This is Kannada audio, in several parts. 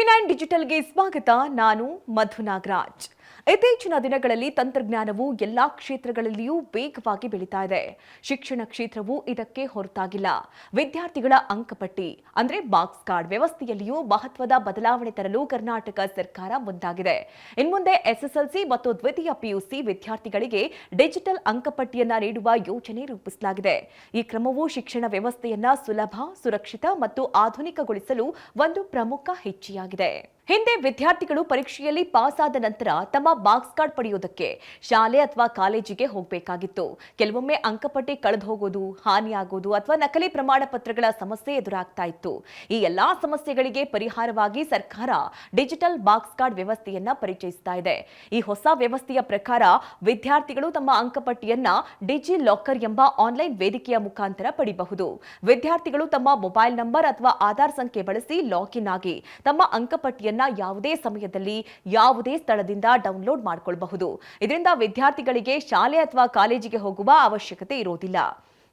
ಟಿವಿ9 ಡಿಜಿಟಲ್ಗೆ ಸ್ವಾಗತ. ನಾನು ಮಧು ನಾಗರಾಜ್. ಇತ್ತೀಚಿನ ದಿನಗಳಲ್ಲಿ ತಂತ್ರಜ್ಞಾನವು ಎಲ್ಲಾ ಕ್ಷೇತ್ರಗಳಲ್ಲಿಯೂ ವೇಗವಾಗಿ ಬೆಳೀತಾ ಇದೆ. ಶಿಕ್ಷಣ ಕ್ಷೇತ್ರವು ಇದಕ್ಕೆ ಹೊರತಾಗಿಲ್ಲ. ವಿದ್ಯಾರ್ಥಿಗಳ ಅಂಕಪಟ್ಟಿ ಅಂದ್ರೆ ಮಾರ್ಕ್ಸ್ ಕಾರ್ಡ್ ವ್ಯವಸ್ಥೆಯಲ್ಲಿಯೂ ಮಹತ್ವದ ಬದಲಾವಣೆ ತರಲು ಕರ್ನಾಟಕ ಸರ್ಕಾರ ಮುಂದಾಗಿದೆ. ಇನ್ಮುಂದೆ ಎಸ್ಎಸ್ಎಲ್ಸಿ ಮತ್ತು ದ್ವಿತೀಯ ಪಿಯುಸಿ ವಿದ್ಯಾರ್ಥಿಗಳಿಗೆ ಡಿಜಿಟಲ್ ಅಂಕಪಟ್ಟಿಯನ್ನ ನೀಡುವ ಯೋಜನೆ ರೂಪಿಸಲಾಗಿದೆ. ಈ ಕ್ರಮವು ಶಿಕ್ಷಣ ವ್ಯವಸ್ಥೆಯನ್ನ ಸುಲಭ, ಸುರಕ್ಷಿತ ಮತ್ತು ಆಧುನಿಕಗೊಳಿಸಲು ಒಂದು ಪ್ರಮುಖ ಹೆಜ್ಜೆಯಾಗಿದೆ. ಹಿಂದೆ ವಿದ್ಯಾರ್ಥಿಗಳು ಪರೀಕ್ಷೆಯಲ್ಲಿ ಪಾಸ್ ಆದ ನಂತರ ತಮ್ಮ ಮಾರ್ಕ್ಸ್ ಕಾರ್ಡ್ ಪಡೆಯುವುದಕ್ಕೆ ಶಾಲೆ ಅಥವಾ ಕಾಲೇಜಿಗೆ ಹೋಗಬೇಕಾಗಿತ್ತು. ಕೆಲವೊಮ್ಮೆ ಅಂಕಪಟ್ಟಿ ಕಳೆದು ಹೋಗೋದು, ಹಾನಿಯಾಗೋದು ಅಥವಾ ನಕಲಿ ಪ್ರಮಾಣ ಪತ್ರಗಳ ಸಮಸ್ಯೆ ಎದುರಾಗ್ತಾ ಇತ್ತು. ಈ ಎಲ್ಲಾ ಸಮಸ್ಯೆಗಳಿಗೆ ಪರಿಹಾರವಾಗಿ ಸರ್ಕಾರ ಡಿಜಿಟಲ್ ಮಾರ್ಕ್ಸ್ ಕಾರ್ಡ್ ವ್ಯವಸ್ಥೆಯನ್ನ ಪರಿಚಯಿಸ್ತಾ ಇದೆ. ಈ ಹೊಸ ವ್ಯವಸ್ಥೆಯ ಪ್ರಕಾರ ವಿದ್ಯಾರ್ಥಿಗಳು ತಮ್ಮ ಅಂಕಪಟ್ಟಿಯನ್ನ ಡಿಜಿ ಲಾಕರ್ ಎಂಬ ಆನ್ಲೈನ್ ವೇದಿಕೆಯ ಮುಖಾಂತರ ಪಡೆಯಬಹುದು. ವಿದ್ಯಾರ್ಥಿಗಳು ತಮ್ಮ ಮೊಬೈಲ್ ನಂಬರ್ ಅಥವಾ ಆಧಾರ್ ಸಂಖ್ಯೆ ಬಳಸಿ ಲಾಗಿನ್ ಆಗಿ ತಮ್ಮ ಅಂಕಪಟ್ಟಿಯನ್ನ ಯಾವುದೇ ಸಮಯದಲ್ಲಿ ಯಾವುದೇ ಸ್ಥಳದಿಂದ ಡೌನ್ಲೋಡ್ ಮಾಡಿಕೊಳ್ಳಬಹುದು. ಇದರಿಂದ ವಿದ್ಯಾರ್ಥಿಗಳಿಗೆ ಶಾಲೆ ಅಥವಾ ಕಾಲೇಜಿಗೆ ಹೋಗುವ ಅವಶ್ಯಕತೆ ಇರೋದಿಲ್ಲ.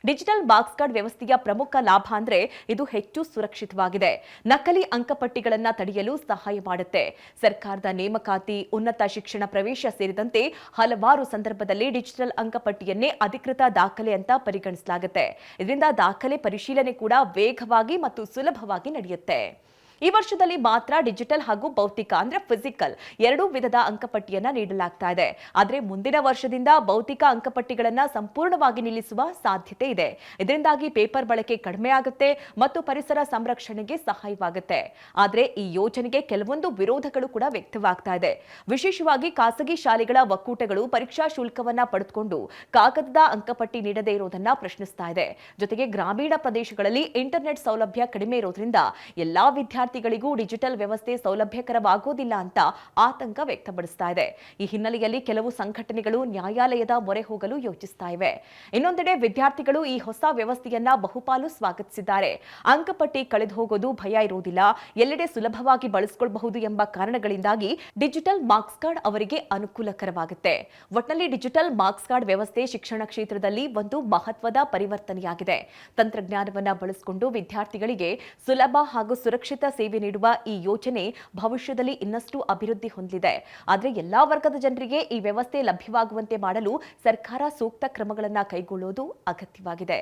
ಡಿಜಿಟಲ್ ಮಾರ್ಕ್ಸ್ ಕಾರ್ಡ್ ವ್ಯವಸ್ಥೆಯ ಪ್ರಮುಖ ಲಾಭ ಅಂದ್ರೆ ಇದು ಹೆಚ್ಚು ಸುರಕ್ಷಿತವಾಗಿದೆ. ನಕಲಿ ಅಂಕಪಟ್ಟಿಗಳನ್ನು ತಡೆಯಲು ಸಹಾಯ ಮಾಡುತ್ತೆ. ಸರ್ಕಾರದ ನೇಮಕಾತಿ, ಉನ್ನತ ಶಿಕ್ಷಣ ಪ್ರವೇಶ ಸೇರಿದಂತೆ ಹಲವಾರು ಸಂದರ್ಭದಲ್ಲಿ ಡಿಜಿಟಲ್ ಅಂಕಪಟ್ಟಿಯನ್ನೇ ಅಧಿಕೃತ ದಾಖಲೆ ಅಂತ ಪರಿಗಣಿಸಲಾಗುತ್ತೆ. ಇದರಿಂದ ದಾಖಲೆ ಪರಿಶೀಲನೆ ಕೂಡ ವೇಗವಾಗಿ ಮತ್ತು ಸುಲಭವಾಗಿ ನಡೆಯುತ್ತೆ. ಈ ವರ್ಷದಲ್ಲಿ ಮಾತ್ರ ಡಿಜಿಟಲ್ ಹಾಗೂ ಭೌತಿಕ ಅಂದ್ರೆ ಫಿಸಿಕಲ್ ಎರಡೂ ವಿಧದ ಅಂಕಪಟ್ಟಿಯನ್ನ ನೀಡಲಾಗ್ತಾ ಇದೆ. ಆದರೆ ಮುಂದಿನ ವರ್ಷದಿಂದ ಭೌತಿಕ ಅಂಕಪಟ್ಟಿಗಳನ್ನ ಸಂಪೂರ್ಣವಾಗಿ ನಿಲ್ಲಿಸುವ ಸಾಧ್ಯತೆ ಇದೆ. ಇದರಿಂದಾಗಿ ಪೇಪರ್ ಬಳಕೆ ಕಡಿಮೆ ಆಗುತ್ತೆ ಮತ್ತು ಪರಿಸರ ಸಂರಕ್ಷಣೆಗೆ ಸಹಾಯವಾಗುತ್ತೆ. ಆದರೆ ಈ ಯೋಜನೆಗೆ ಕೆಲವೊಂದು ವಿರೋಧಗಳು ಕೂಡ ವ್ಯಕ್ತವಾಗ್ತಾ ಇದೆ. ವಿಶೇಷವಾಗಿ ಖಾಸಗಿ ಶಾಲೆಗಳ ಒಕ್ಕೂಟಗಳು ಪರೀಕ್ಷಾ ಶುಲ್ಕವನ್ನ ಪಡೆದುಕೊಂಡು ಕಾಗದದ ಅಂಕಪಟ್ಟಿ ನೀಡದೇ ಇರೋದನ್ನ ಪ್ರಶ್ನಿಸ್ತಾ ಇದೆ. ಜೊತೆಗೆ ಗ್ರಾಮೀಣ ಪ್ರದೇಶಗಳಲ್ಲಿ ಇಂಟರ್ನೆಟ್ ಸೌಲಭ್ಯ ಕಡಿಮೆ ಇರೋದ್ರಿಂದ ಎಲ್ಲಾ ವಿದ್ಯಾರ್ಥಿಗಳಿಗೂ ಡಿಜಿಟಲ್ ವ್ಯವಸ್ಥೆ ಸೌಲಭ್ಯಕರವಾಗುವುದಿಲ್ಲ ಅಂತ ಆತಂಕ ವ್ಯಕ್ತಪಡಿಸ್ತಾ ಇದೆ. ಈ ಹಿನ್ನೆಲೆಯಲ್ಲಿ ಕೆಲವು ಸಂಘಟನೆಗಳು ನ್ಯಾಯಾಲಯದ ಮೊರೆ ಹೋಗಲು ಯೋಚಿಸ್ತಾ ಇವೆ. ಇನ್ನೊಂದೆಡೆ ವಿದ್ಯಾರ್ಥಿಗಳು ಈ ಹೊಸ ವ್ಯವಸ್ಥೆಯನ್ನ ಬಹುಪಾಲು ಸ್ವಾಗತಿಸಿದ್ದಾರೆ. ಅಂಕಪಟ್ಟಿ ಕಳೆದು ಹೋಗೋದು ಭಯ ಇರುವುದಿಲ್ಲ, ಎಲ್ಲೆಡೆ ಸುಲಭವಾಗಿ ಬಳಸಿಕೊಳ್ಳಬಹುದು ಎಂಬ ಕಾರಣಗಳಿಂದಾಗಿ ಡಿಜಿಟಲ್ ಮಾರ್ಕ್ಸ್ ಕಾರ್ಡ್ ಅವರಿಗೆ ಅನುಕೂಲಕರವಾಗುತ್ತೆ. ಒಟ್ನಲ್ಲಿ ಡಿಜಿಟಲ್ ಮಾರ್ಕ್ಸ್ ಕಾರ್ಡ್ ವ್ಯವಸ್ಥೆ ಶಿಕ್ಷಣ ಕ್ಷೇತ್ರದಲ್ಲಿ ಒಂದು ಮಹತ್ವದ ಪರಿವರ್ತನೆಯಾಗಿದೆ. ತಂತ್ರಜ್ಞಾನವನ್ನ ಬಳಸಿಕೊಂಡು ವಿದ್ಯಾರ್ಥಿಗಳಿಗೆ ಸುಲಭ ಹಾಗೂ ಸುರಕ್ಷಿತ ಸೇವೆ ನೀಡುವ ಈ ಯೋಜನೆ ಭವಿಷ್ಯದಲ್ಲಿ ಇನ್ನಷ್ಟು ಅಭಿವೃದ್ಧಿ ಹೊಂದಲಿದೆ. ಆದರೆ ಎಲ್ಲಾ ವರ್ಗದ ಜನರಿಗೆ ಈ ವ್ಯವಸ್ಥೆ ಲಭ್ಯವಾಗುವಂತೆ ಮಾಡಲು ಸರ್ಕಾರ ಸೂಕ್ತ ಕ್ರಮಗಳನ್ನು ಕೈಗೊಳ್ಳುವುದು ಅಗತ್ಯವಾಗಿದೆ.